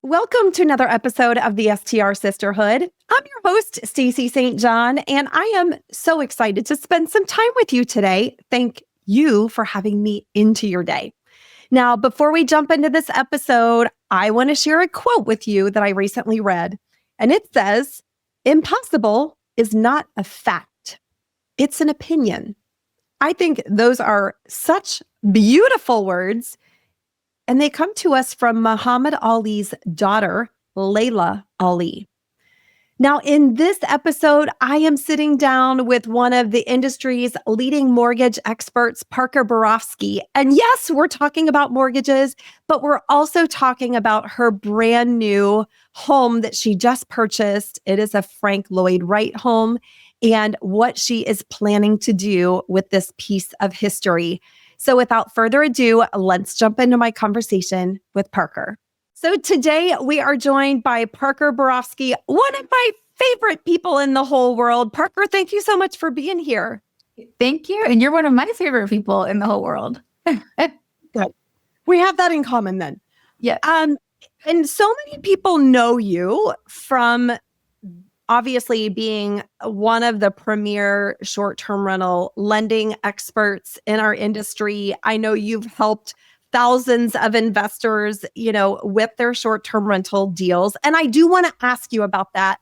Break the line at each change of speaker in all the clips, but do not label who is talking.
Welcome to another episode of the STR Sisterhood. I'm your host, Stacey St. John, and I am so excited to spend some time with you today. Thank you for having me into your day. Now, before we jump into this episode, I want to share a quote with you that I recently read, and it says, "Impossible is not a fact. It's an opinion." I think those are such beautiful words. And they come to us from Muhammad Ali's daughter, Layla Ali. Now, in this episode, I am sitting down with one of the industry's leading mortgage experts, Parker Borofsky. And yes, we're talking about mortgages, but we're also talking about her brand new home that she just purchased. It is a Frank Lloyd Wright home and what she is planning to do with this piece of history. So without further ado, let's jump into my conversation with Parker. So today we are joined by Parker Borofsky, one of my favorite people in the whole world. Parker, thank you so much for being here.
Thank you. And you're one of my favorite people in the whole world.
Good. We have that in common then.
Yeah.
And so many people know you from obviously being one of the premier short-term rental lending experts in our industry. I know you've helped thousands of investors, with their short-term rental deals. And I do want to ask you about that.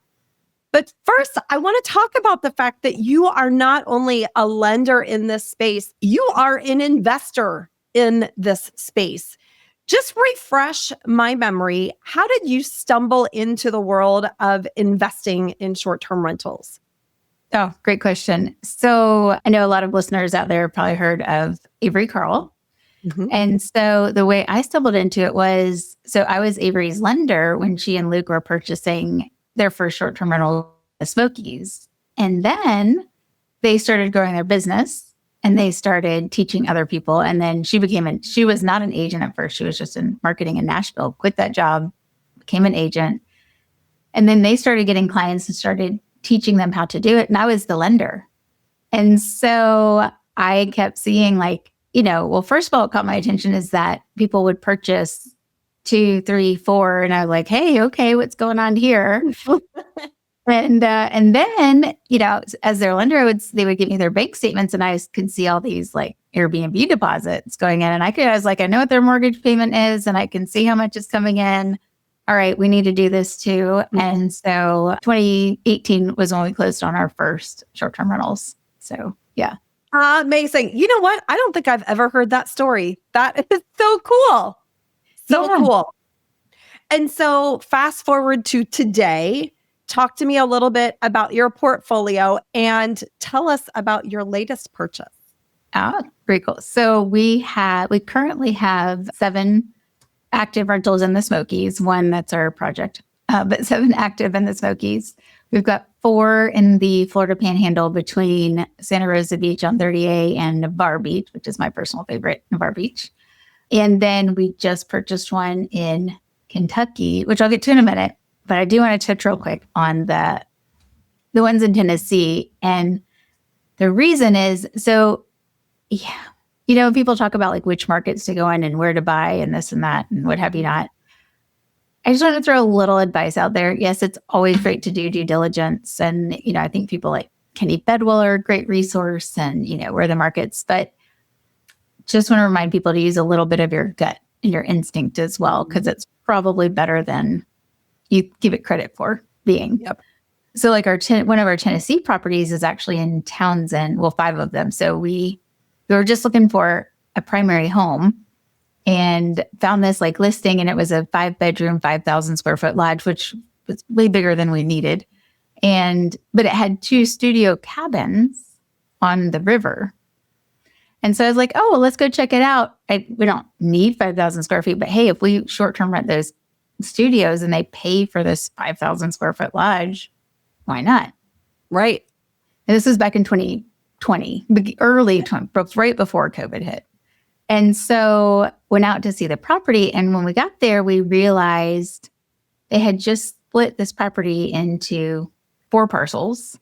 But first, I want to talk about the fact that you are not only a lender in this space, you are an investor in this space. Just refresh my memory. How did you stumble into the world of investing in short-term rentals?
Oh, great question. So I know a lot of listeners out there have probably heard of Avery Carl. Mm-hmm. And so the way I stumbled into it was, so I was Avery's lender when she and Luke were purchasing their first short-term rental, the Smokies. And then they started growing their business. And they started teaching other people. And then she was not an agent at first. She was just in marketing in Nashville, quit that job, became an agent. And then they started getting clients and started teaching them how to do it. And I was the lender. And so I kept seeing first of all, what caught my attention is that people would purchase 2, 3, 4. And I was like, hey, okay, what's going on here? And then, as their lender, they would give me their bank statements and I could see all these Airbnb deposits going in. And I was like, I know what their mortgage payment is and I can see how much is coming in. All right, we need to do this too. Mm-hmm. And so 2018 was when we closed on our first short-term rentals. So, yeah.
Amazing. You know what? I don't think I've ever heard that story. That is so cool. Cool. And so fast forward to today. Talk to me a little bit about your portfolio and tell us about your latest purchase.
Oh, very cool. So we currently have 7 active rentals in the Smokies. 1 that's our project, but 7 active in the Smokies. We've got 4 in the Florida Panhandle between Santa Rosa Beach on 30A and Navarre Beach, which is my personal favorite, Navarre Beach. And then we just purchased 1 in Kentucky, which I'll get to in a minute. But I do want to touch real quick on the ones in Tennessee. And the reason is, people talk about which markets to go in and where to buy and this and that and what have you not. I just want to throw a little advice out there. Yes, it's always great to do due diligence. And, I think people like Kenny Bedwell are a great resource and, where the markets. But just want to remind people to use a little bit of your gut and your instinct as well, because it's probably better than you give it credit for being.
Yep.
So one of our Tennessee properties is actually in Townsend, 5 of them. So we were just looking for a primary home and found this listing, and it was a 5-bedroom, 5,000 square foot lodge, which was way bigger than we needed. But it had 2 studio cabins on the river. And so I was like, oh, well, let's go check it out. We don't need 5,000 square feet, but hey, if we short-term rent those studios and they pay for this 5,000 square foot lodge, why not?
Right.
And this was back in 2020, early 20, right before COVID hit. And so went out to see the property. And when we got there, we realized they had just split this property into 4 parcels.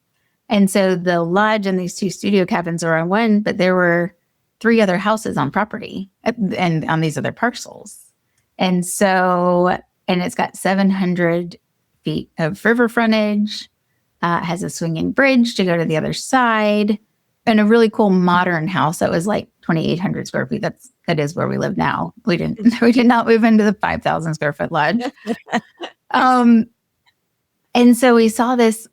And so the lodge and these 2 studio cabins are on one, but there were 3 other houses on property and on these other parcels. And so and it's got 700 feet of river frontage, has a swinging bridge to go to the other side, and a really cool modern house that was like 2,800 square feet. That is where we live now. We did not move into the 5,000 square foot lodge. And so we saw this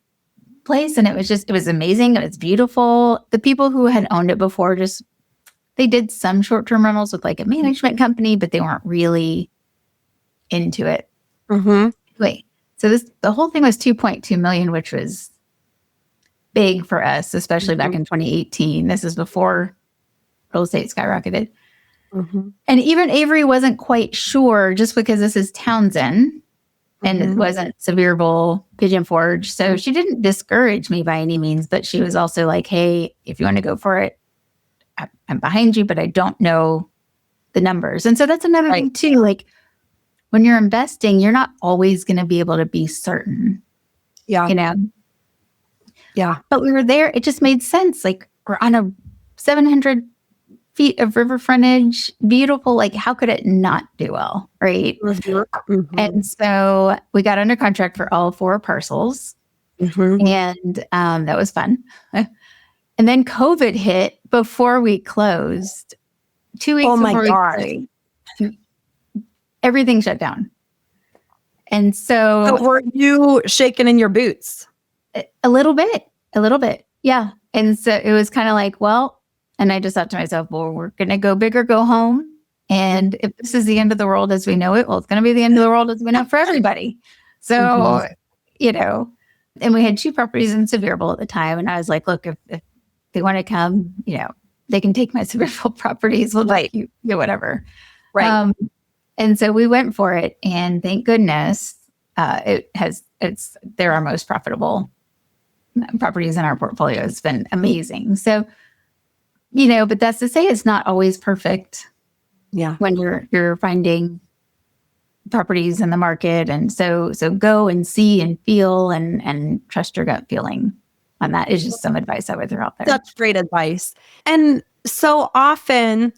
place, and it was amazing. It was beautiful. The people who had owned it before they did some short-term rentals with like a management company, but they weren't really into it. Wait, so the whole thing was 2.2 million, which was big for us, especially back in 2018. This is before real estate skyrocketed. And even Avery wasn't quite sure, just because this is Townsend and it wasn't Sevierville, Pigeon Forge. So she didn't discourage me by any means, but she was also like, hey, if you want to go for it, I'm behind you, but I don't know the numbers. And so that's another thing too. Like, when you're investing, you're not always going to be able to be certain.
Yeah.
You know?
Yeah.
But we were there. It just made sense. Like, we're on a 700 feet of river frontage, beautiful. Like, how could it not do well? Right. And so we got under contract for all 4 parcels. And that was fun. And then COVID hit before we closed. 2 weeks before we closed, everything shut down. And so
were you shaking in your boots?
A little bit. Yeah. And so it was kind of like, well, and I just thought to myself, well, we're going to go big or go home. And if this is the end of the world as we know it, well, it's going to be the end of the world as we know for everybody. So, and we had 2 properties in Sevierville at the time. And I was like, look, if they want to come, they can take my Sevierville properties. We'll you whatever.
Right.
And so we went for it, and thank goodness, they're our most profitable properties in our portfolio. It's been amazing. So, but that's to say it's not always perfect.
Yeah.
When you're finding properties in the market. And so go and see and feel and trust your gut feeling on that is just some advice I would throw out there.
That's great advice. And so often,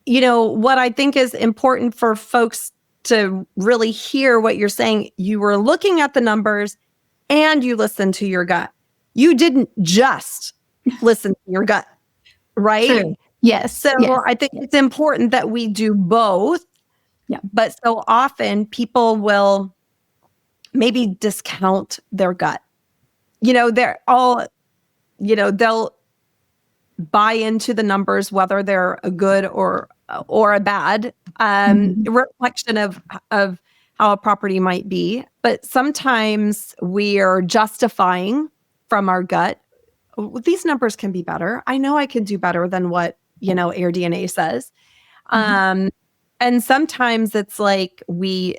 what I think is important for folks to really hear what you're saying, you were looking at the numbers and you listened to your gut. You didn't just listen to your gut, right?
True. Yes.
So I think it's important that we do both.
Yeah.
But so often people will maybe discount their gut. They're all, they'll buy into the numbers, whether they're a good or a bad reflection of how a property might be. But sometimes we are justifying from our gut, these numbers can be better. I know I can do better than what, Air DNA says. And sometimes it's like we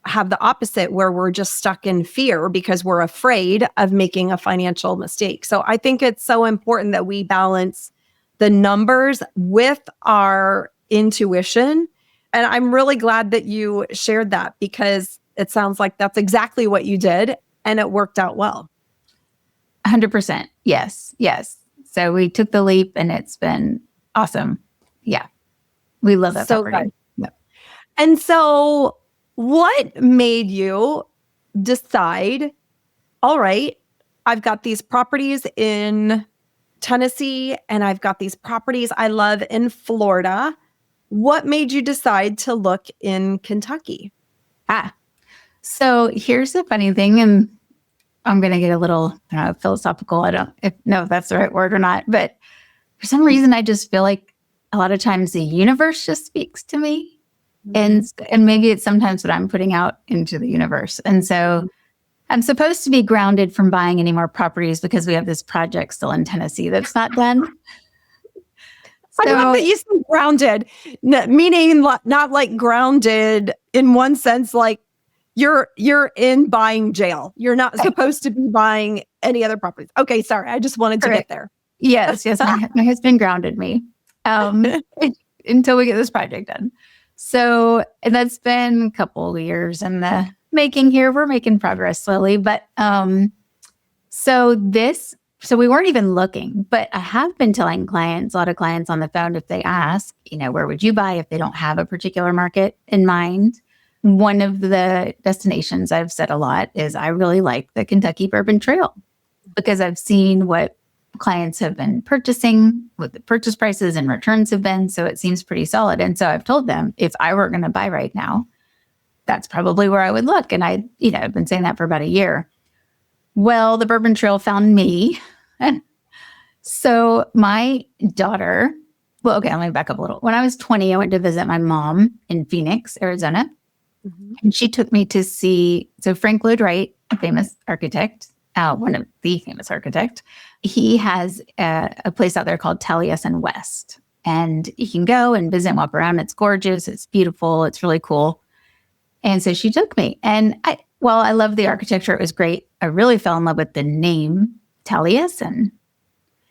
have the opposite, where we're just stuck in fear because we're afraid of making a financial mistake. So I think it's so important that we balance the numbers with our intuition. And I'm really glad that you shared that, because it sounds like that's exactly what you did and it worked out well.
100%. Yes. So we took the leap and it's been awesome. Yeah. We love that property. Yep.
And so what made you decide, all right, I've got these properties in Tennessee and I've got these properties I love in Florida. What made you decide to look in Kentucky?
So here's the funny thing, and I'm going to get a little philosophical. I don't know if that's the right word or not, but for some reason, I just feel like a lot of times the universe just speaks to me. And maybe it's sometimes what I'm putting out into the universe. And so I'm supposed to be grounded from buying any more properties because we have this project still in Tennessee that's not done.
I love that you said grounded, meaning not like grounded in one sense, like you're in buying jail. You're not supposed to be buying any other properties. Okay, sorry. I just wanted to get there.
Yes. My husband grounded me until we get this project done. So, and that's been a couple of years in the making here. We're making progress slowly, but so we weren't even looking, but I have been telling a lot of clients on the phone, if they ask, where would you buy if they don't have a particular market in mind? one of the destinations I've said a lot is I really like the Kentucky Bourbon Trail because I've seen what clients have been purchasing, what the purchase prices and returns have been. So it seems pretty solid. And so I've told them if I were going to buy right now, that's probably where I would look. And I've been saying that for about a year. Well, the Bourbon Trail found me. And so my daughter, let me back up a little. When I was 20, I went to visit my mom in Phoenix, Arizona. Mm-hmm. And she took me to see, Frank Lloyd Wright, a famous architect, one of the famous architect, he has a place out there called Taliesin West. And you can go and visit and walk around. It's gorgeous. It's beautiful. It's really cool. And so she took me. And I love the architecture. It was great. I really fell in love with the name Taliesin.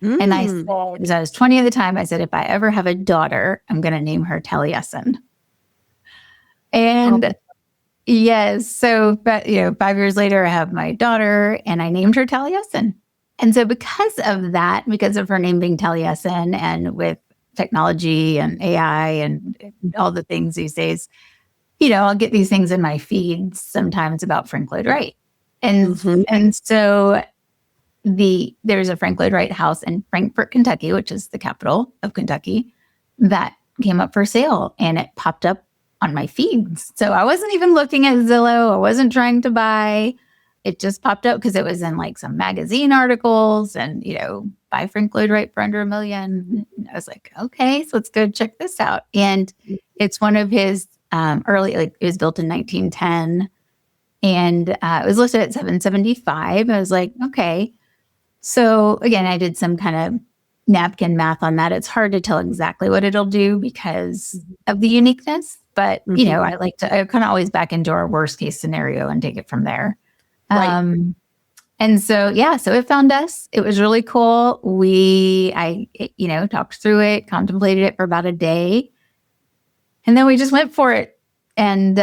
And I said, because I was 20 at the time, I said, if I ever have a daughter, I'm going to name her Taliesin. And yes, so, but 5 years later, I have my daughter and I named her Taliesin. And so because of that, because of her name being Taliesin, and with technology and AI and all the things these days, I'll get these things in my feeds sometimes about Frank Lloyd Wright. And so there's a Frank Lloyd Wright house in Frankfort, Kentucky, which is the capital of Kentucky, that came up for sale, and it popped up on my feeds. So I wasn't even looking at Zillow. I wasn't trying to buy. It just popped up because it was in like some magazine articles and, buy Frank Lloyd Wright for under $1 million. And I was like, okay, so let's go check this out. And it's one of his it was built in 1910, and it was listed at $775. I was like, okay. So again, I did some kind of napkin math on that. It's hard to tell exactly what it'll do because of the uniqueness, but I kind of always back into our worst case scenario and take it from there. Right. And so, so it found us. It was really cool. I talked through it, contemplated it for about a day, and then we just went for it. And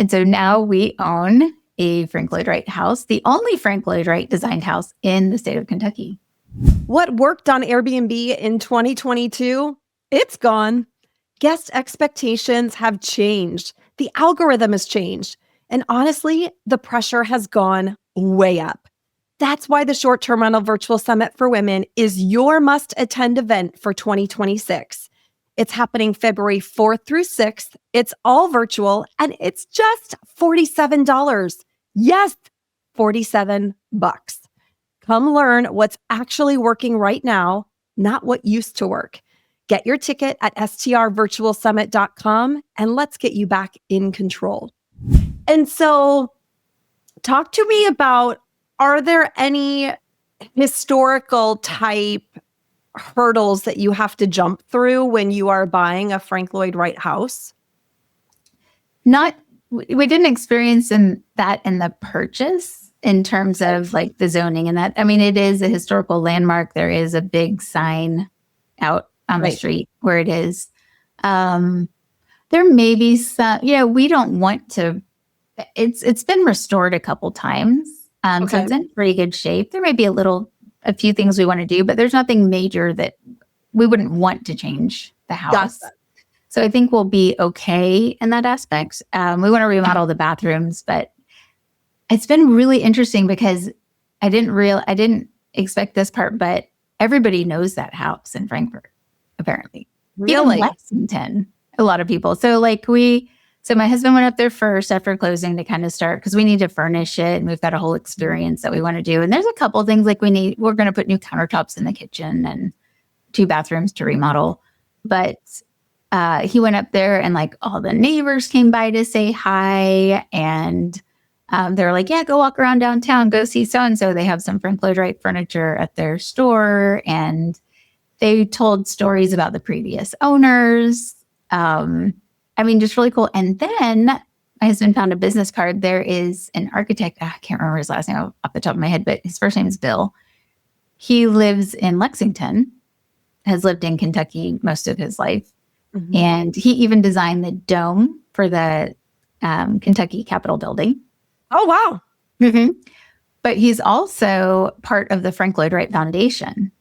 so now we own a Frank Lloyd Wright house, the only Frank Lloyd Wright designed house in the state of Kentucky.
What worked on Airbnb in 2022? It's gone. Guest expectations have changed. The algorithm has changed. And honestly, the pressure has gone way up. That's why the Short-Term Rental Virtual Summit for Women is your must-attend event for 2026. It's happening February 4th through 6th. It's all virtual, and it's just $47. Yes, $47. Come learn what's actually working right now, not what used to work. Get your ticket at strvirtualsummit.com, and let's get you back in control. And so talk to me about, are there any historical type hurdles that you have to jump through when you are buying a Frank Lloyd Wright house?
We didn't experience that in the purchase in terms of like the zoning and that. I mean, it is a historical landmark. There is a big sign out on the street where it is. There may be some, we don't want to, it's been restored a couple times. So it's in pretty good shape. There may be a few things we want to do, but there's nothing major that we wouldn't want to change the house. So I think we'll be okay in that aspect. We want to remodel the bathrooms, but it's been really interesting because I didn't expect this part, but everybody knows that house in Frankfort, apparently.
Really?
Even Lexington, a lot of people. So my husband went up there first after closing to kind of start, because we need to furnish it and we've got a whole experience that we want to do. And there's a couple of things we're going to put new countertops in the kitchen and 2 bathrooms to remodel. But he went up there and like all the neighbors came by to say hi. And they were like, yeah, go walk around downtown, go see so-and-so. They have some Frank Lloyd Wright furniture at their store. And they told stories about the previous owners. Just really cool. And then my husband found a business card. There is an architect. I can't remember his last name off the top of my head, but his first name is Bill. He lives in Lexington, has lived in Kentucky most of his life. Mm-hmm. And he even designed the dome for the Kentucky Capitol building.
Oh, wow.
Mm-hmm. But he's also part of the Frank Lloyd Wright Foundation.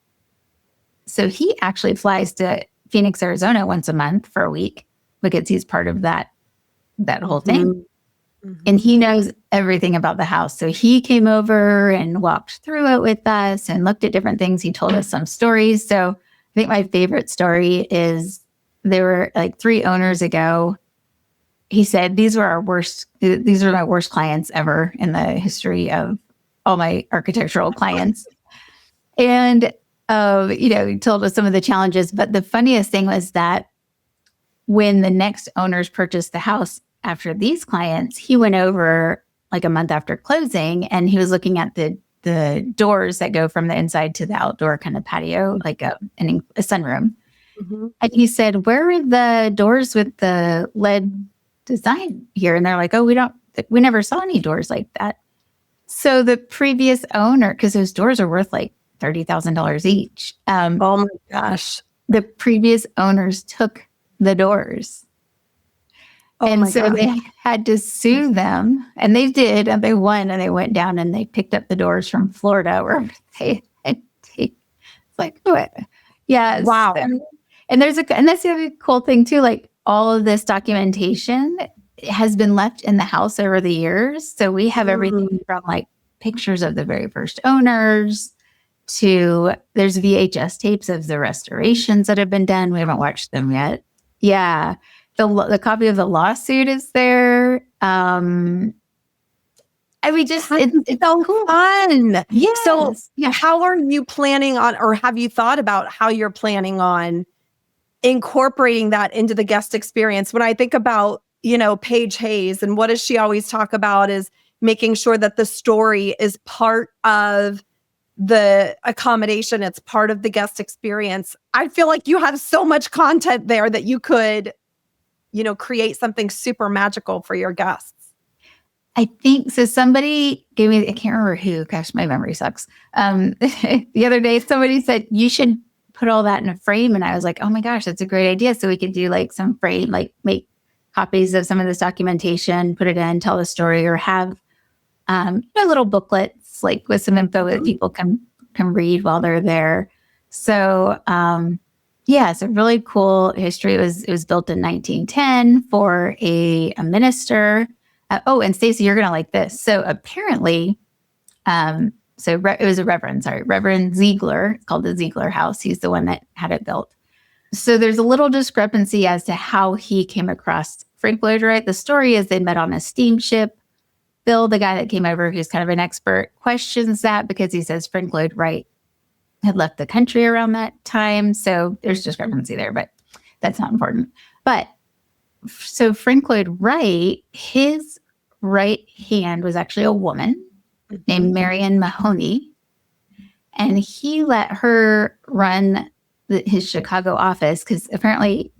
So he actually flies to Phoenix, Arizona once a month for a week because he's part of that that whole thing.
Mm-hmm.
And he knows everything about the house. So he came over and walked through it with us and looked at different things. He told us some stories. So I think my favorite story is there were like 3 owners ago. He said, these are my worst clients ever in the history of all my architectural clients. And, he told us some of the challenges. But the funniest thing was that when the next owners purchased the house after these clients, he went over like a month after closing and he was looking at the doors that go from the inside to the outdoor kind of patio, like a sunroom.
Mm-hmm.
And he said, where are the doors with the lead design here? And they're like, oh, we never saw any doors like that. So the previous owner, because those doors are worth like $30,000 each.
Oh my gosh.
The previous owners took the doors.
Oh
and
my
so
gosh.
they had to sue them, and they did, and they won, and they went down and they picked up the doors from Florida where they had it's like, what? Yeah.
Wow.
And that's the other cool thing too. Like all of this documentation has been left in the house over the years. So we have everything from like pictures of the very first owners to there's VHS tapes of the restorations that have been done. We haven't watched them yet. Yeah. The copy of the lawsuit is there. It's
so
cool.
fun.
Yes.
So how are you planning on, or have you thought about how you're planning on incorporating that into the guest experience? When I think about, Paige Hayes, and what does she always talk about is making sure that the story is part of the accommodation. It's part of the guest experience. I feel like you have so much content there that you could, create something super magical for your guests.
I think so. Somebody gave me, I can't remember who, gosh, my memory sucks. The other day, somebody said, you should put all that in a frame. And I was like, oh my gosh, that's a great idea. So we could do like some frame, like make copies of some of this documentation, put it in, tell the story, or have little booklets like with some info that people can read while they're there. So it's a really cool history. It was built in 1910 for a minister. And Stacey, you're going to like this. So apparently, it was a Reverend Ziegler. It's called the Ziegler House. He's the one that had it built. So there's a little discrepancy as to how he came across Frank Lloyd Wright. The story is they met on a steamship. Bill, the guy that came over, who's kind of an expert, questions that because he says Frank Lloyd Wright had left the country around that time. So there's discrepancy there, but that's not important. But so Frank Lloyd Wright, his right hand was actually a woman named Marion Mahoney. And he let her run his Chicago office because apparently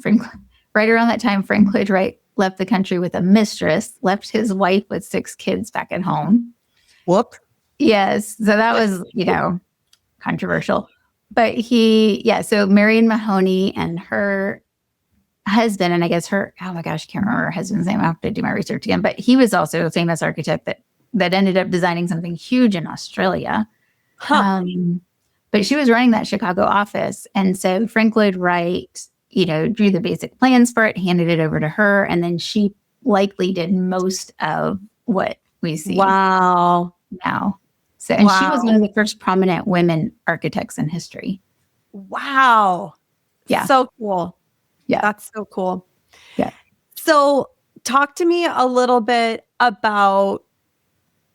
right around that time, Frank Lloyd Wright left the country with a mistress, left his wife with 6 kids back at home.
Whoop.
Yes. So that was, controversial. But so Marion Mahoney and her husband, and I guess oh my gosh, I can't remember her husband's name. I have to do my research again. But he was also a famous architect that ended up designing something huge in Australia.
Huh.
But she was running that Chicago office. And so Frank Lloyd Wright, drew the basic plans for it, handed it over to her, and then she likely did most of what we see now. So, and she was one of the first prominent women architects in history.
Wow.
Yeah.
So cool.
Yeah.
That's so cool.
Yeah.
So talk to me a little bit about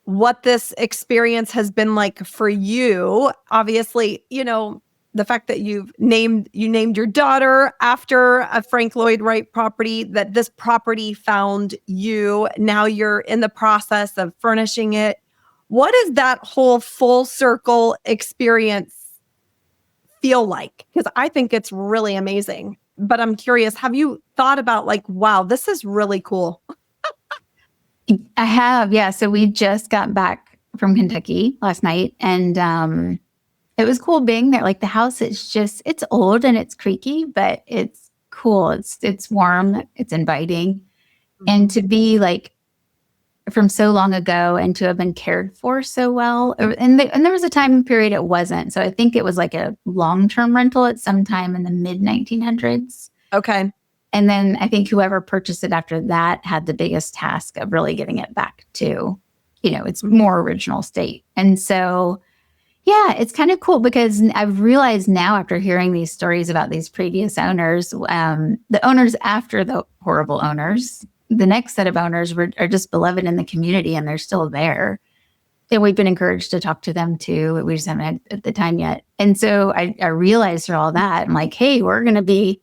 what this experience has been like for you. Obviously, the fact that you named your daughter after a Frank Lloyd Wright property, that this property found you. Now you're in the process of furnishing it. What does that whole full circle experience feel like? Because I think it's really amazing. But I'm curious, have you thought about wow, this is really cool?
I have, yeah. So we just got back from Kentucky last night, and it was cool being there. Like the house is it's old and it's creaky, but it's cool. It's warm, it's inviting. And to be from so long ago and to have been cared for so well. And there was a time period it wasn't. So I think it was like a long-term rental at some time in the mid 1900s.
Okay.
And then I think whoever purchased it after that had the biggest task of really getting it back to, its more original state. And so, yeah, it's kind of cool because I've realized now after hearing these stories about these previous owners, the owners after the horrible owners, the next set of owners are just beloved in the community and they're still there. And we've been encouraged to talk to them too. We just haven't had at the time yet. And so I realized through all that, I'm like, hey, we're going to be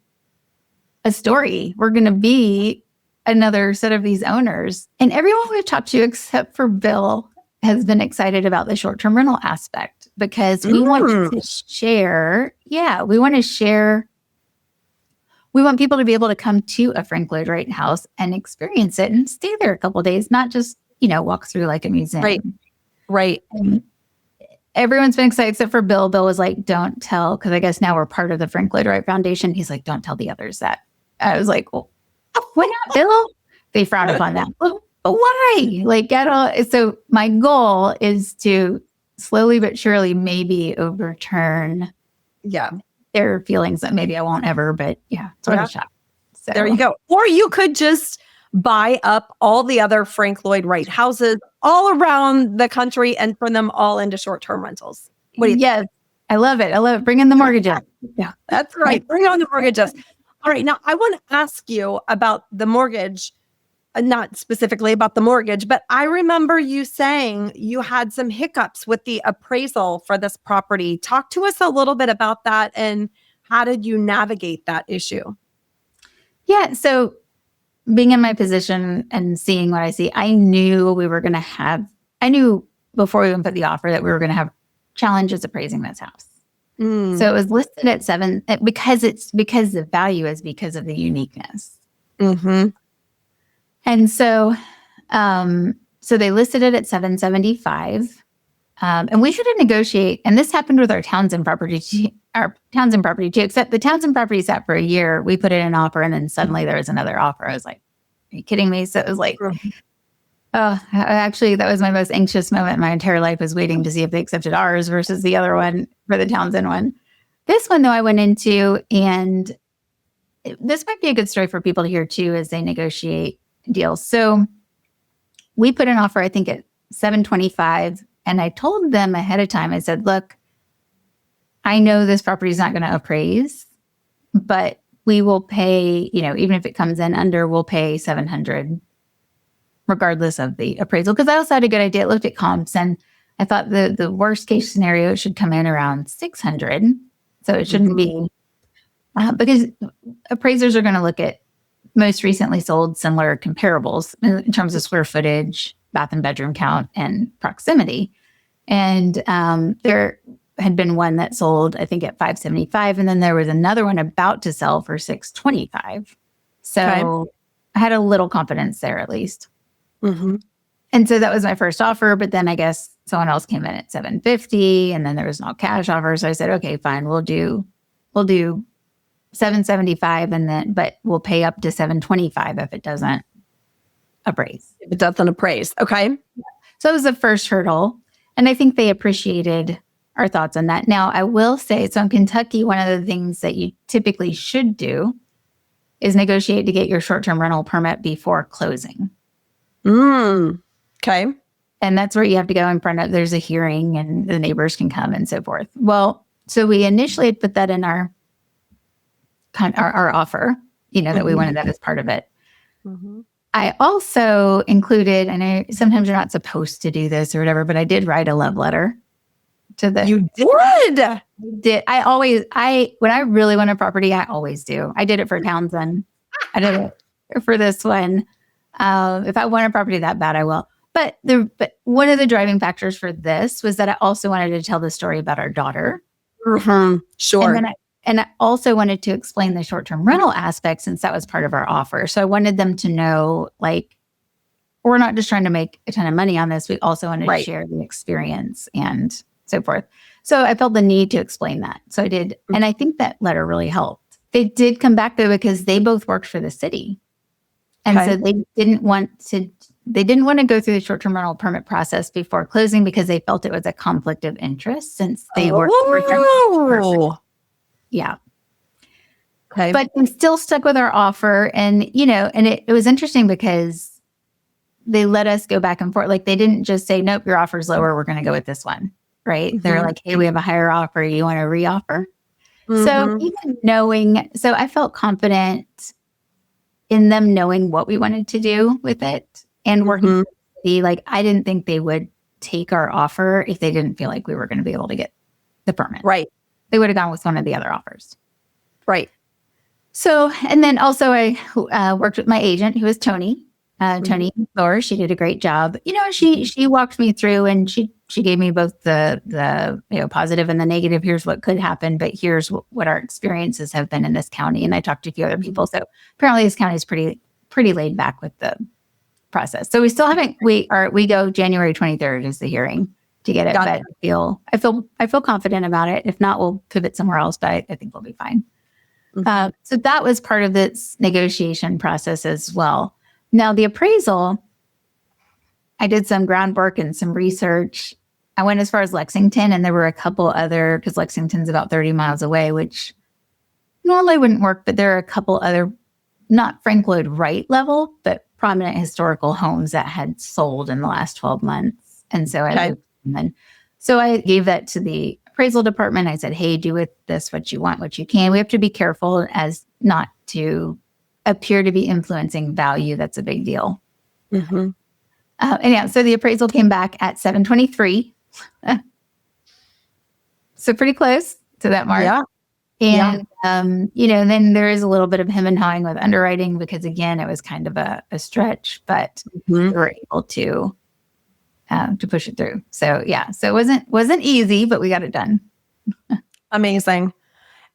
a story. We're going to be another set of these owners. And everyone we've talked to, except for Bill, has been excited about the short-term rental aspect because we want to share. Yeah, we want to share. We want people to be able to come to a Frank Lloyd Wright house and experience it and stay there a couple of days, not just, walk through like a museum.
Right.
And everyone's been excited except for Bill. Bill was like, don't tell, because I guess now we're part of the Frank Lloyd Wright Foundation. He's like, don't tell the others that. I was like, well, why not, Bill? They frown upon that. Well, but why? Like, so my goal is to slowly but surely maybe overturn their feelings that maybe I won't ever, but it's worth a shot. So
there you go. Or you could just buy up all the other Frank Lloyd Wright houses all around the country and turn them all into short-term rentals. What do you think?
I love it. I love it. Bring in the mortgages.
Yeah, that's right. Bring on the mortgages. All right. Now, I want to ask you about the mortgage, not specifically about the mortgage, but I remember you saying you had some hiccups with the appraisal for this property. Talk to us a little bit about that and how did you navigate that issue?
Yeah. So being in my position and seeing what I see, I knew before we even put the offer that we were going to have challenges appraising this house. So it was listed at 7 because the value is because of the uniqueness.
Mm-hmm.
And so they listed it at $775. And we should negotiate. And this happened with our Townsend property too, except the Townsend property sat for a year. We put in an offer and then suddenly there was another offer. I was like, are you kidding me? So it was like, actually, that was my most anxious moment in my entire life, was waiting to see if they accepted ours versus the other one for the Townsend one. This one, though, I went into, and this might be a good story for people to hear too as they negotiate deals. So we put an offer, I think, at $725, and I told them ahead of time, I said, look, I know this property is not going to appraise, but we will pay, even if it comes in under, we'll pay $700 regardless of the appraisal. Because I also had a good idea. I looked at comps and I thought the worst case scenario should come in around $600. So it shouldn't be, because appraisers are going to look at most recently sold similar comparables in terms of square footage, bath and bedroom count, and proximity. And there had been one that sold, I think, at $575, and then there was another one about to sell for $625. So I had a little confidence there, at least.
Mm-hmm.
And so that was my first offer. But then I guess someone else came in at $750, and then there was no cash offer. So I said, okay, fine, we'll do $775, and then but we'll pay up to $725 if it doesn't appraise.
If it doesn't appraise, okay.
So it was the first hurdle, and I think they appreciated our thoughts on that. Now, I will say, so in Kentucky, one of the things that you typically should do is negotiate to get your short-term rental permit before closing.
Okay.
And that's where you have to go in front of, there's a hearing and the neighbors can come and so forth. Well, so we initially had put that in our offer, that we wanted that as part of it.
Mm-hmm. I
also included, and sometimes you're not supposed to do this or whatever, but I did write a love letter to the.
You did?
When I really want a property, I always do. I did it for Townsend. I did it for this one. If I want a property that bad, I will. But one of the driving factors for this was that I also wanted to tell the story about our daughter.
Mm-hmm. Sure.
And I also wanted to explain the short-term rental aspect, since that was part of our offer. So I wanted them to know, like, we're not just trying to make a ton of money on this. We also wanted to share the experience and so forth. So I felt the need to explain that. So I did. And I think that letter really helped. They did come back, though, because they both worked for the city. And so they didn't want to go through the short-term rental permit process before closing because they felt it was a conflict of interest, since they worked for. Yeah.
Okay.
But we still stuck with our offer. And, and it was interesting because they let us go back and forth. Like they didn't just say, nope, your offer's lower. We're going to go with this one. Right.
Mm-hmm.
They're like, hey, we have a higher offer. You want to reoffer?
Mm-hmm.
So even so I felt confident in them knowing what we wanted to do with it and working with the city. Like I didn't think they would take our offer if they didn't feel like we were going to be able to get the permit.
Right.
They would have gone with one of the other offers.
Right.
So, and then also I worked with my agent who was Tony. Tony Thor, she did a great job. She walked me through and she gave me both the positive and the negative. Here's what could happen, but here's what our experiences have been in this county. And I talked to a few other people. So apparently this county is pretty laid back with the process. So we still haven't, we go January 23rd is the hearing to get it. But I feel confident about it. If not, we'll pivot somewhere else, but I think we'll be fine. So that was part of this negotiation process as well. Now, the appraisal, I did some groundwork and some research. I went as far as Lexington, and there were a couple other, because Lexington's about 30 miles away, which normally wouldn't work, but there are a couple other, not Frank Lloyd Wright level, but prominent historical homes that had sold in the last 12 months. And so I gave that to the appraisal department. I said, hey, do with this what you want, what you can. We have to be careful as not to appear to be influencing value. That's a big deal. And so the appraisal came back at 723. So pretty close to that mark.
Yeah.
And, then there is a little bit of him and hawing with underwriting because again, it was kind of a stretch, but we were able to push it through. So so it wasn't easy, but we got it done.
Amazing.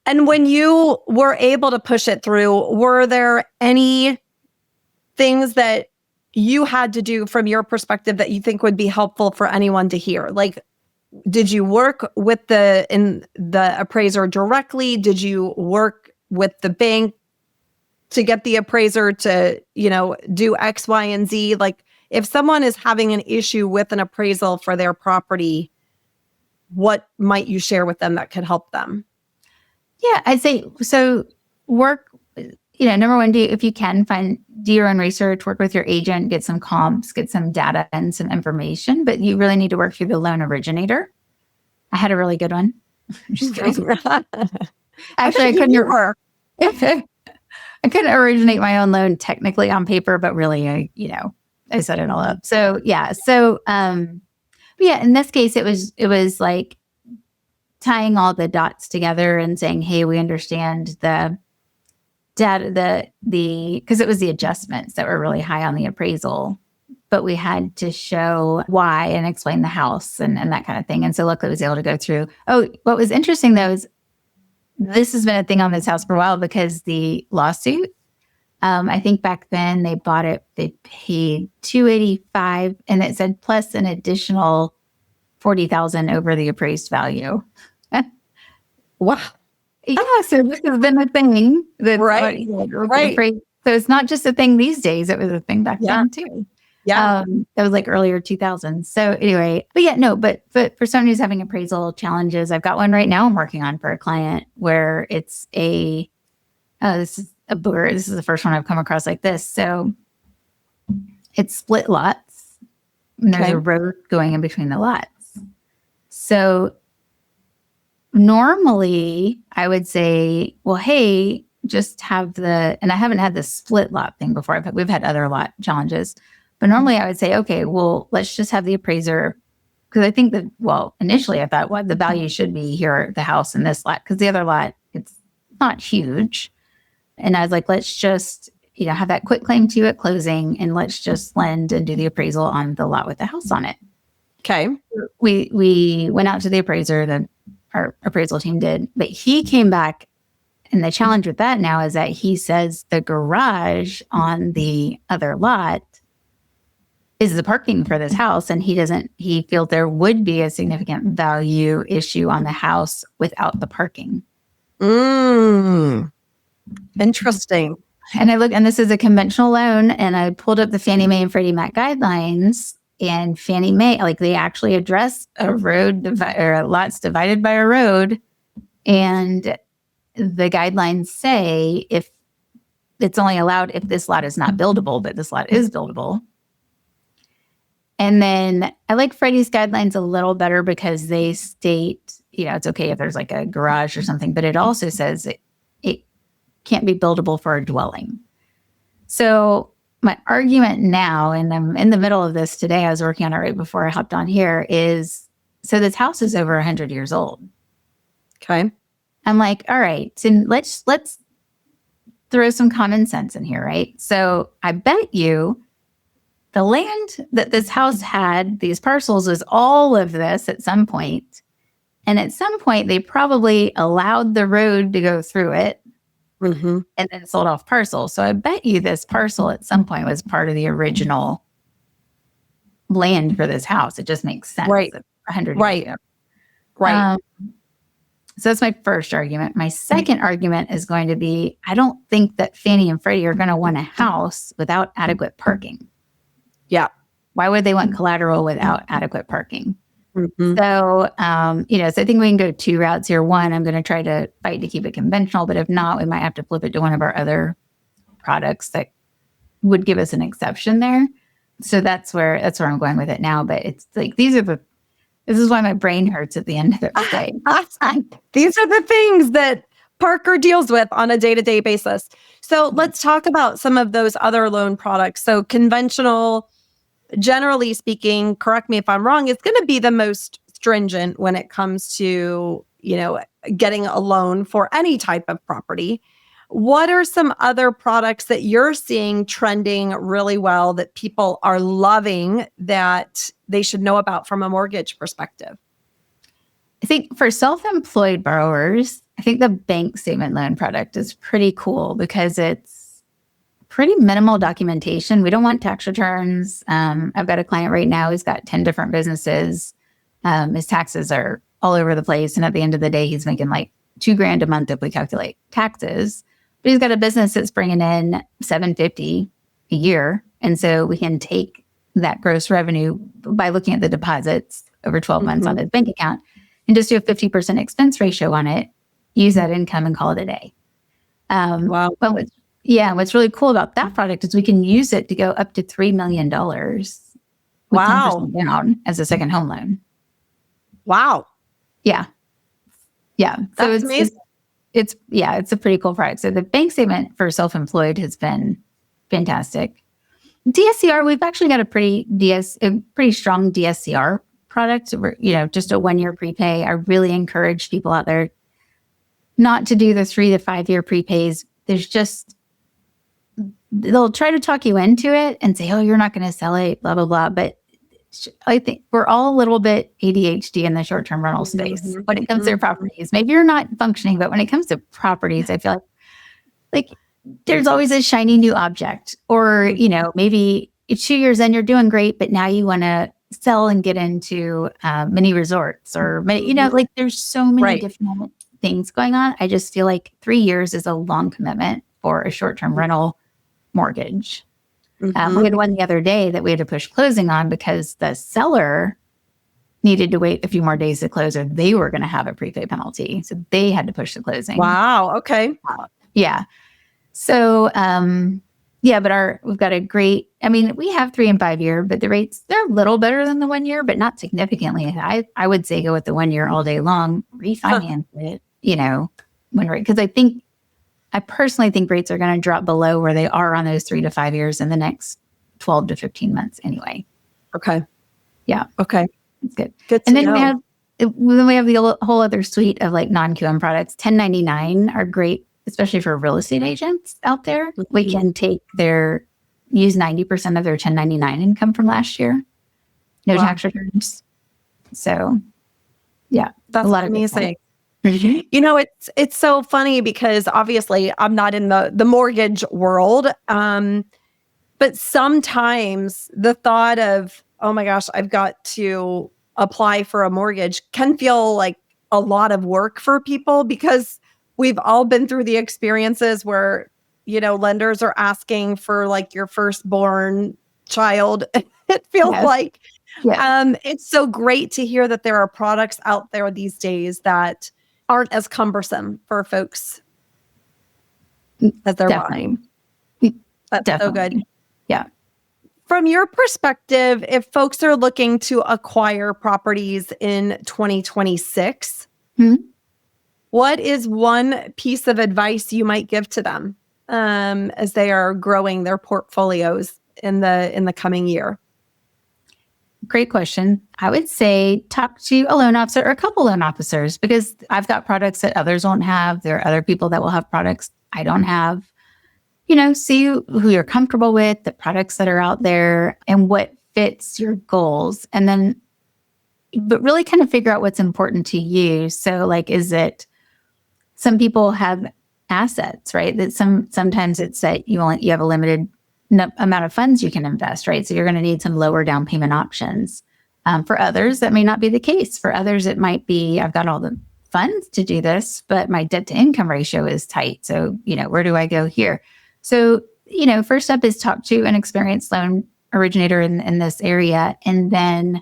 And when you were able to push it through, were there any things that you had to do from your perspective that you think would be helpful for anyone to hear? Like, did you work with the appraiser directly? Did you work with the bank to get the appraiser to, do X, Y, and Z? Like, if someone is having an issue with an appraisal for their property, what might you share with them that could help them?
Yeah, I'd say, so work, number one, if you can do your own research, work with your agent, get some comps, get some data and some information, but you really need to work through the loan originator. I had a really good one. I'm just kidding. Actually, I couldn't originate my own loan technically on paper, but really, I set it all up. So, in this case, it was like tying all the dots together and saying, hey, we understand the data, because it was the adjustments that were really high on the appraisal, but we had to show why and explain the house and that kind of thing. And so luckily I was able to go through. Oh, what was interesting though is this has been a thing on this house for a while because the lawsuit, I think back then they bought it, they paid $285 and it said plus an additional $40,000 over the appraised value.
Wow.
Yeah, so this has been a thing.
Right.
So it's not just a thing these days. It was a thing back then too.
Yeah.
That was like earlier 2000s. So anyway, but for someone who's having appraisal challenges, I've got one right now I'm working on for a client where it's this is a booger. This is the first one I've come across like this. So it's split lots and there's a road going in between the lots. So normally I would say, well, hey, just have and I haven't had the split lot thing before. We've had other lot challenges, but normally I would say, okay, well, let's just have the appraiser. Because I think initially I thought, the value should be here, the house and this lot, because the other lot, it's not huge. And I was like, let's just, have that quick claim to at closing and let's just lend and do the appraisal on the lot with the house on it.
Okay.
We went out to the appraiser, our appraisal team did, but he came back. And the challenge with that now is that he says the garage on the other lot is the parking for this house. And he feels there would be a significant value issue on the house without the parking.
Interesting.
And and this is a conventional loan. And I pulled up the Fannie Mae and Freddie Mac guidelines. And Fannie Mae, they actually address a road or lots divided by a road. And the guidelines say if it's only allowed if this lot is not buildable, but this lot is buildable. And then I like Freddie's guidelines a little better because they state, it's okay if there's like a garage or something, but it also says it can't be buildable for a dwelling. So my argument now, and I'm in the middle of this today, I was working on it right before I hopped on here, is so this house is over 100 years old.
Okay.
I'm like, all right, so let's throw some common sense in here, right? So I bet you the land that this house had, these parcels, was all of this at some point. And at some point, they probably allowed the road to go through it and then sold off parcels. So I bet you this parcel at some point was part of the original land for this house. It just makes sense.
Right.
100
Right.
years ago.
Right.
So that's my first argument. My second argument is going to be, I don't think that Fannie and Freddie are going to want a house without adequate parking.
Yeah.
Why would they want collateral without adequate parking?
Mm-hmm.
So, so I think we can go two routes here. One, I'm going to try to fight to keep it conventional, but if not, we might have to flip it to one of our other products that would give us an exception there. So that's where I'm going with it now. But it's like, this is why my brain hurts at the end of every day.
These are the things that Parker deals with on a day-to-day basis. So let's talk about some of those other loan products. So conventional, generally speaking, correct me if I'm wrong, it's going to be the most stringent when it comes to, getting a loan for any type of property. What are some other products that you're seeing trending really well that people are loving that they should know about from a mortgage perspective?
I think for self-employed borrowers, I think the bank statement loan product is pretty cool because it's pretty minimal documentation. We don't want tax returns. I've got a client right now who's got 10 different businesses. His taxes are all over the place. And at the end of the day, he's making like $2,000 a month if we calculate taxes. But he's got a business that's bringing in $750 a year. And so we can take that gross revenue by looking at the deposits over 12 months on his bank account and just do a 50% expense ratio on it, use that income and call it a day.
Wow.
But what's really cool about that product is we can use it to go up to $3 million with 10% down as a second home loan.
Wow.
Yeah. Yeah. So
That's amazing.
It's a pretty cool product. So the bank statement for self-employed has been fantastic. DSCR, we've actually got a pretty strong DSCR product. Just a 1-year prepay. I really encourage people out there not to do the 3 to 5 year prepays. They'll try to talk you into it and say, oh, you're not going to sell it, blah, blah, blah. But I think we're all a little bit ADHD in the short-term rental space when it comes to properties. Maybe you're not functioning, but when it comes to properties, I feel like there's always a shiny new object. Or, maybe it's 2 years in, you're doing great, but now you want to sell and get into mini resorts or, there's so many different things going on. I just feel like 3 years is a long commitment for a short-term rental mortgage. We had one the other day that we had to push closing on because the seller needed to wait a few more days to close or they were going to have a prepay penalty. So they had to push the closing.
Wow. Okay.
Yeah. So, but we've got a great, we have 3 and 5 year, but the rates, they're a little better than the 1 year, but not significantly. I would say go with the 1 year all day long, refinance it, because I personally think rates are going to drop below where they are on those 3 to 5 years in the next 12 to 15 months anyway.
Okay.
Yeah.
Okay.
That's good.
Good to
and then
know.
we have the whole other suite of like non-QM products. 1099 are great, especially for real estate agents out there. We can use 90% of their 1099 income from last year. No tax returns. So yeah,
that's
a lot
amazing.
of
It's so funny because obviously I'm not in the mortgage world. But sometimes the thought of, oh my gosh, I've got to apply for a mortgage can feel like a lot of work for people because we've all been through the experiences where, lenders are asking for like your firstborn child. It feels like, it's so great to hear that there are products out there these days that aren't as cumbersome for folks as they're
Definitely.
buying. That's
Definitely.
so good.
Yeah.
From your perspective, if folks are looking to acquire properties in 2026, what is one piece of advice you might give to them as they are growing their portfolios in the coming year?
Great question. I would say talk to a loan officer or a couple loan officers, because I've got products that others won't have. There are other people that will have products I don't have. See who you're comfortable with, the products that are out there, and what fits your goals. And then, but really kind of figure out what's important to you. So like, is it, some people have assets, right? That sometimes it's that you have a limited amount of funds you can invest, right? So you're going to need some lower down payment options. For others, that may not be the case. For others, it might be, I've got all the funds to do this, but my debt to income ratio is tight. So, where do I go here? So, first up is talk to an experienced loan originator in this area. And then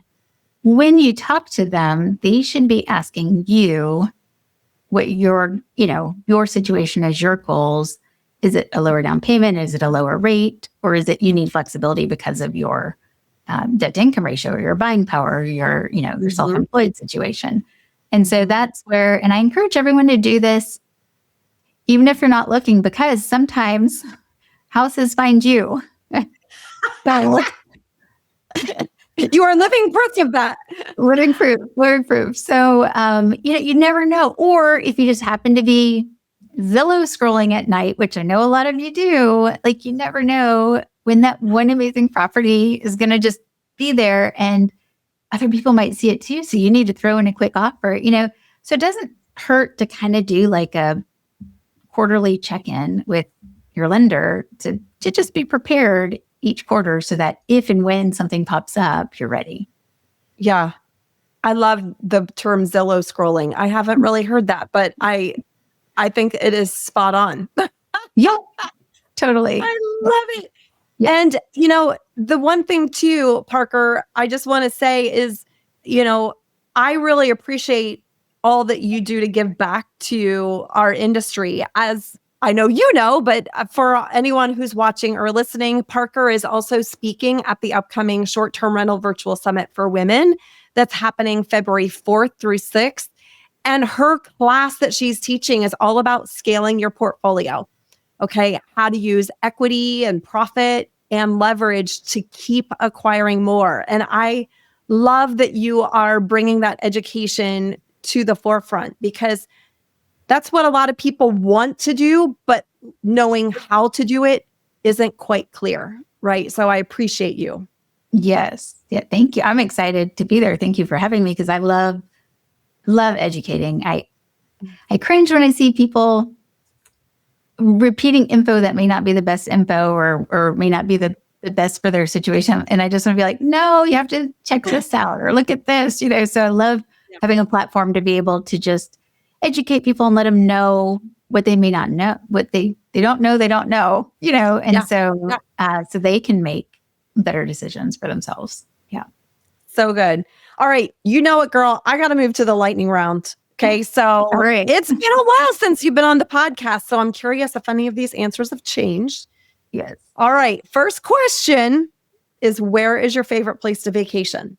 when you talk to them, they should be asking you what your situation is, your goals. Is it a lower down payment? Is it a lower rate? Or is it you need flexibility because of your debt to income ratio or your buying power or your self-employed situation? And so that's where, and I encourage everyone to do this, even if you're not looking, because sometimes houses find you.
You are living proof of that.
Living proof. So, you never know. Or if you just happen to be Zillow scrolling at night, which I know a lot of you do, like you never know when that one amazing property is going to just be there and other people might see it too. So you need to throw in a quick offer, so it doesn't hurt to kind of do like a quarterly check-in with your lender to just be prepared each quarter so that if and when something pops up, you're ready.
Yeah. I love the term Zillow scrolling. I haven't really heard that, but I think it is spot on.
Yeah, totally.
I love it.
Yeah.
And, the one thing too, Parker, I just want to say is, I really appreciate all that you do to give back to our industry. As I know but for anyone who's watching or listening, Parker is also speaking at the upcoming Short-Term Rental Virtual Summit for Women that's happening February 4th through 6th. And her class that she's teaching is all about scaling your portfolio. Okay, how to use equity and profit and leverage to keep acquiring more. And I love that you are bringing that education to the forefront, because that's what a lot of people want to do, but knowing how to do it isn't quite clear, right? So I appreciate you.
Yes. Yeah. Thank you. I'm excited to be there. Thank you for having me, because I love educating. I cringe when I see people repeating info that may not be the best info or may not be the best for their situation. And I just want to be like, no, you have to check this out or look at this, So I love having a platform to be able to just educate people and let them know what they may not know, what they don't know, and so they can make better decisions for themselves. Yeah.
So good. All right. You know what, girl? I got to move to the lightning round. Okay. So It's been a while since you've been on the podcast. So I'm curious if any of these answers have changed.
Yes.
All right. First question is, where is your favorite place to vacation?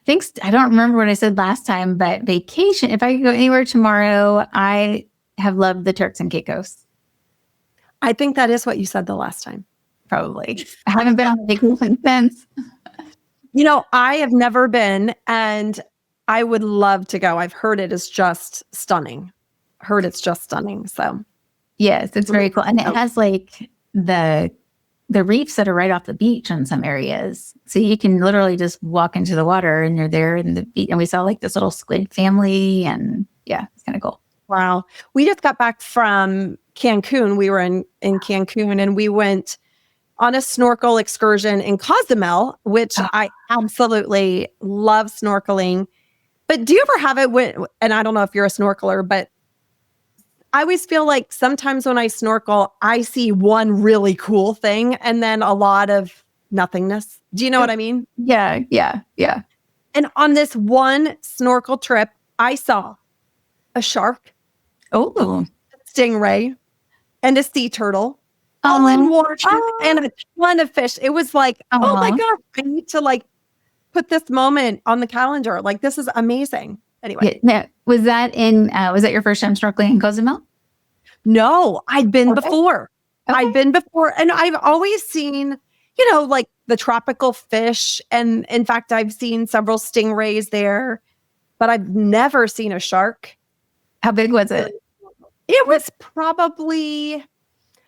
Thanks. I don't remember what I said last time, but vacation, if I could go anywhere tomorrow, I have loved the Turks and Caicos.
I think that is what you said the last time.
Probably. I haven't been on a vacation since.
I have never been, and I would love to go. I've heard it is just stunning. So
yes, it's very cool. And it has like the reefs that are right off the beach in some areas. So you can literally just walk into the water and you're there in the beach. And we saw like this little squid family, and yeah, it's kind of cool.
Wow. We just got back from Cancun. We were in Cancun, and we went on a snorkel excursion in Cozumel, which I absolutely love snorkeling. But do you ever have it and I don't know if you're a snorkeler, but I always feel like sometimes when I snorkel, I see one really cool thing and then a lot of nothingness. Do you know what I mean?
Yeah.
And on this one snorkel trip, I saw a shark,
Oh,
a stingray, and a sea turtle all in water and a ton of fish. It was like, oh my God, I need to like put this moment on the calendar. Like, this is amazing. Anyway.
Yeah. Was that your first time snorkeling in Cozumel?
No, I'd been before.
Okay.
I've been before. And I've always seen, like the tropical fish. And in fact, I've seen several stingrays there, but I've never seen a shark.
How big was it?
It was probably...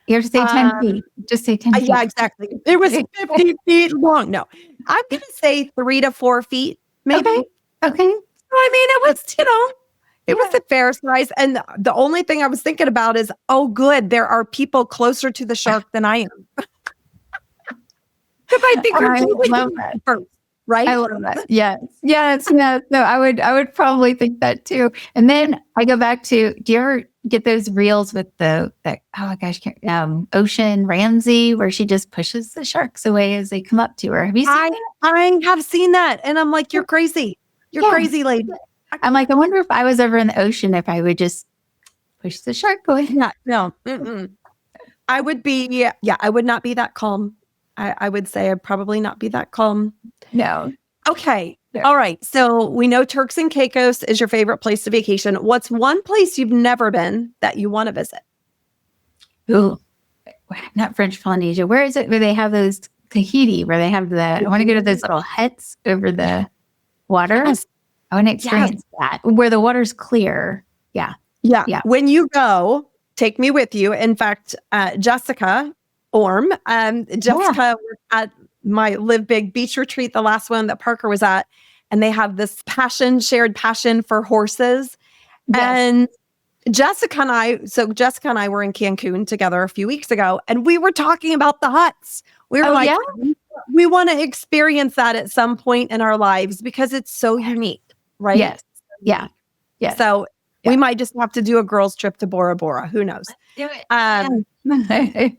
You have to say 10 feet. Just say 10 feet.
Yeah, exactly. It was 50 feet long. No, I'm going to say 3 to 4 feet, maybe.
Okay.
So, I mean, it was, it was a fair size. And the only thing I was thinking about is, oh, good, there are people closer to the shark than I am. Because I think
I love that.
First, right?
I love that. Yes. No, I would probably think that too. And then I go back to, do you ever get those reels with Ocean Ramsey, where she just pushes the sharks away as they come up to her? Have you seen that?
I have seen that. And I'm like, you're crazy. You're crazy, lady.
I'm like, I wonder if I was over in the ocean, if I would just push the shark away.
No. I would be, I would not be that calm. I would say I'd probably not be that calm.
No.
Okay. No. All right. So we know Turks and Caicos is your favorite place to vacation. What's one place you've never been that you want to visit?
Ooh, not French Polynesia. Where is it? Where they have those Tahiti, where they have I want to go to those little huts over the water.
Yes.
I want to experience that, where the water's clear. Yeah.
When you go, take me with you. In fact, Jessica Orm, Jessica was at my Live Big Beach retreat, the last one that Parker was at, and they have this shared passion for horses. Yes. And Jessica and I were in Cancun together a few weeks ago, and we were talking about the huts. We were we want to experience that at some point in our lives because it's so unique, right?
Yes. Yeah. Yes.
So we might just have to do a girls' trip to Bora Bora. Who knows?
Do it.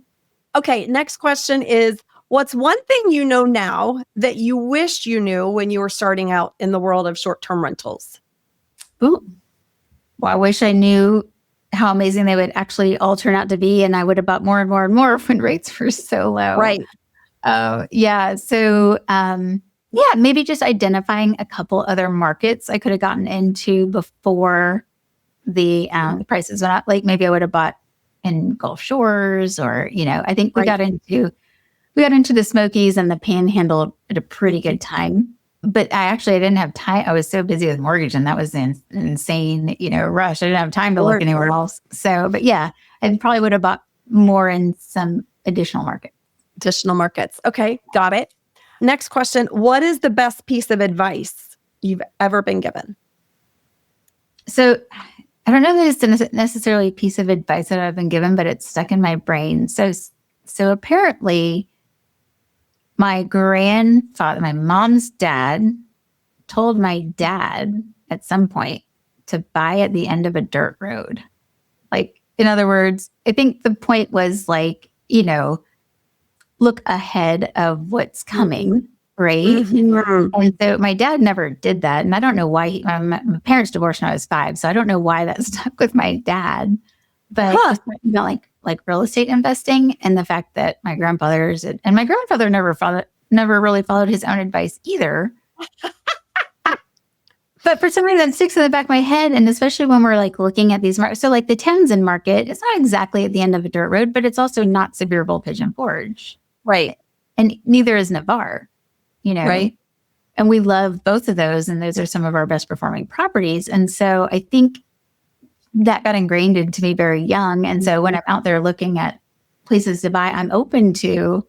Okay, next question is, what's one thing you know now that you wished you knew when you were starting out in the world of short-term rentals?
Ooh. Well, I wish I knew how amazing they would actually all turn out to be, and I would have bought more and more and more when rates were so low.
Right.
So, maybe just identifying a couple other markets I could have gotten into before the prices went up. Like maybe I would have bought in Gulf Shores, or I think we got into the Smokies and the Panhandle at a pretty good time. But I didn't have time. I was so busy with mortgage, and that was an insane, rush. I didn't have time to look anywhere else. So, but I probably would have bought more in some additional markets. Okay, got it. Next question. What is the best piece of advice you've ever been given? So I don't know that it's necessarily a piece of advice that I've been given, but it's stuck in my brain. So apparently my grandfather, my mom's dad, told my dad at some point to buy at the end of a dirt road. Like, in other words, I think the point was like, look ahead of what's coming, right? Mm-hmm. And so my dad never did that. And I don't know why. My parents divorced when I was 5, so I don't know why that stuck with my dad. But about like real estate investing, and the fact that my grandfather never really followed his own advice either. But for some reason, that sticks in the back of my head, and especially when we're like looking at these markets. So like the Townsend market, it's not exactly at the end of a dirt road, but it's also not Sevierville Pigeon Forge.
Right.
And neither is Navarre,
Right.
And we love both of those, and those are some of our best performing properties. And so I think that got ingrained into me very young. And so when I'm out there looking at places to buy, I'm open to,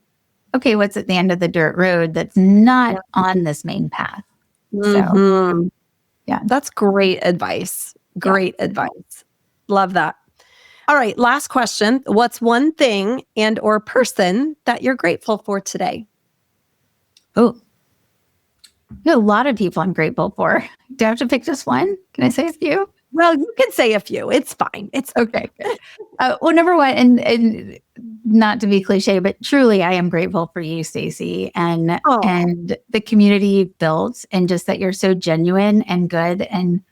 okay, what's at the end of the dirt road that's not on this main path?
So, that's great advice. Great advice. Love that. All right. Last question. What's one thing and or person that you're grateful for today?
Oh, a lot of people I'm grateful for. Do I have to pick just one? Can I say a few?
Well, you can say a few. It's fine. It's
okay. Well, number one, and not to be cliche, but truly, I am grateful for you, Stacey, and the community you've built, and just that you're so genuine and good. And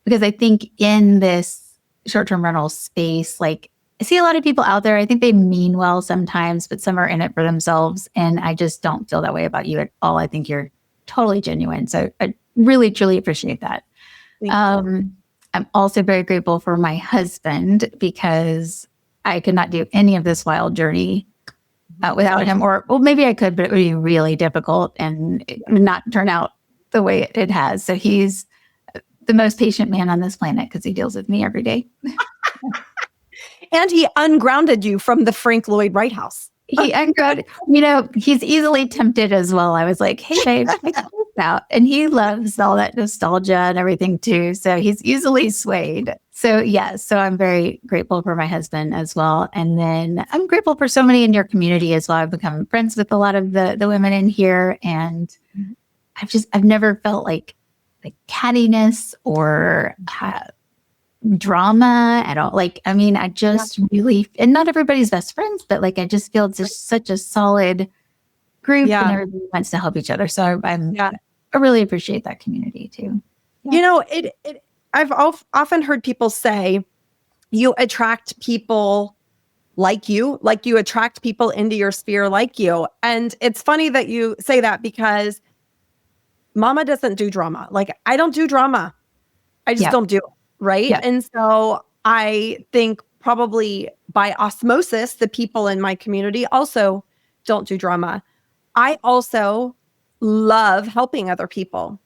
because I think in this short-term rental space, like I see a lot of people out there, I think they mean well sometimes, but some are in it for themselves. And I just don't feel that way about you at all. I think you're totally genuine. So I really, truly appreciate that. I'm also very grateful for my husband because I could not do any of this wild journey without him. Or, well, maybe I could, but it would be really difficult and it would not turn out the way it has. So he's the most patient man on this planet because he deals with me every day.
And he ungrounded you from the Frank Lloyd Wright house.
He ungrounded, he's easily tempted as well. I was like, hey, babe, check this out. And he loves all that nostalgia and everything too. So he's easily swayed. So yes, so I'm very grateful for my husband as well. And then I'm grateful for so many in your community as well. I've become friends with a lot of the women in here. And I've never felt like cattiness or drama at all. I just really, and not everybody's best friends, but I just feel just such a solid group and everybody wants to help each other. So I really appreciate that community too.
Yeah. I've often heard people say you attract people like you attract people into your sphere like you. And it's funny that you say that because Mama doesn't do drama. I don't do drama. I just don't do it. Right. Yeah. And so I think probably by osmosis, the people in my community also don't do drama. I also love helping other people.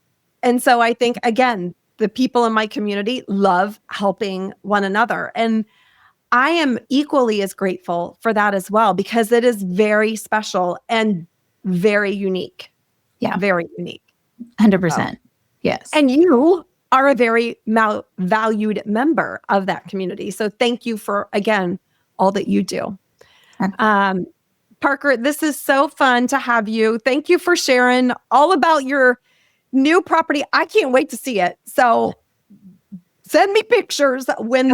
And so I think, again, the people in my community love helping one another. And I am equally as grateful for that as well, because it is very special and very unique.
Yeah.
Very unique.
100%. Yes.
And you are a very valued member of that community. So thank you for, again, all that you do. Parker, this is so fun to have you. Thank you for sharing all about your new property. I can't wait to see it. So send me pictures when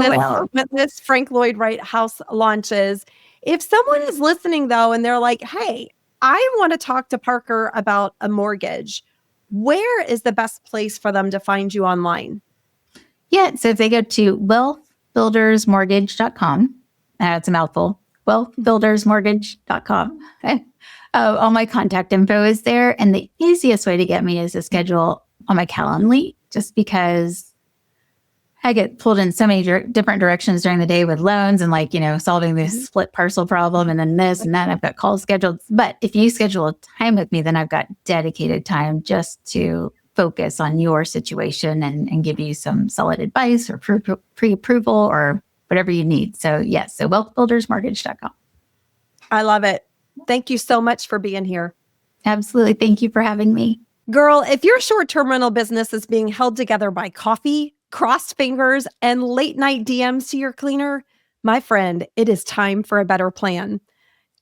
this Frank Lloyd Wright house launches. If someone is listening though, and they're like, hey, I want to talk to Parker about a mortgage, where is the best place for them to find you online?
Yeah. So if they go to wealthbuildersmortgage.com, it's a mouthful, wealthbuildersmortgage.com. Okay. All my contact info is there. And the easiest way to get me is to schedule on my Calendly, just because I get pulled in so many different directions during the day with loans and solving this split parcel problem and then this and that. I've got calls scheduled. But if you schedule a time with me, then I've got dedicated time just to focus on your situation and give you some solid advice or pre-approval or whatever you need. So yes, so wealthbuildersmortgage.com.
I love it. Thank you so much for being here.
Absolutely. Thank you for having me.
Girl, if your short-term rental business is being held together by coffee, crossed fingers, and late night DMs to your cleaner, my friend, it is time for a better plan.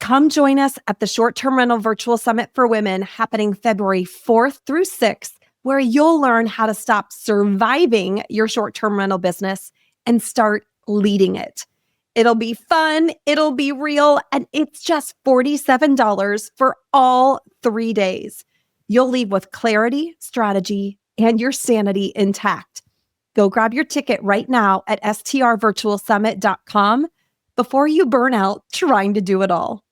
Come join us at the Short-Term Rental Virtual Summit for Women happening February 4th through 6th, where you'll learn how to stop surviving your short-term rental business and start leading it. It'll be fun, it'll be real, and it's just $47 for all 3 days. You'll leave with clarity, strategy, and your sanity intact. Go grab your ticket right now at strvirtualsummit.com before you burn out trying to do it all.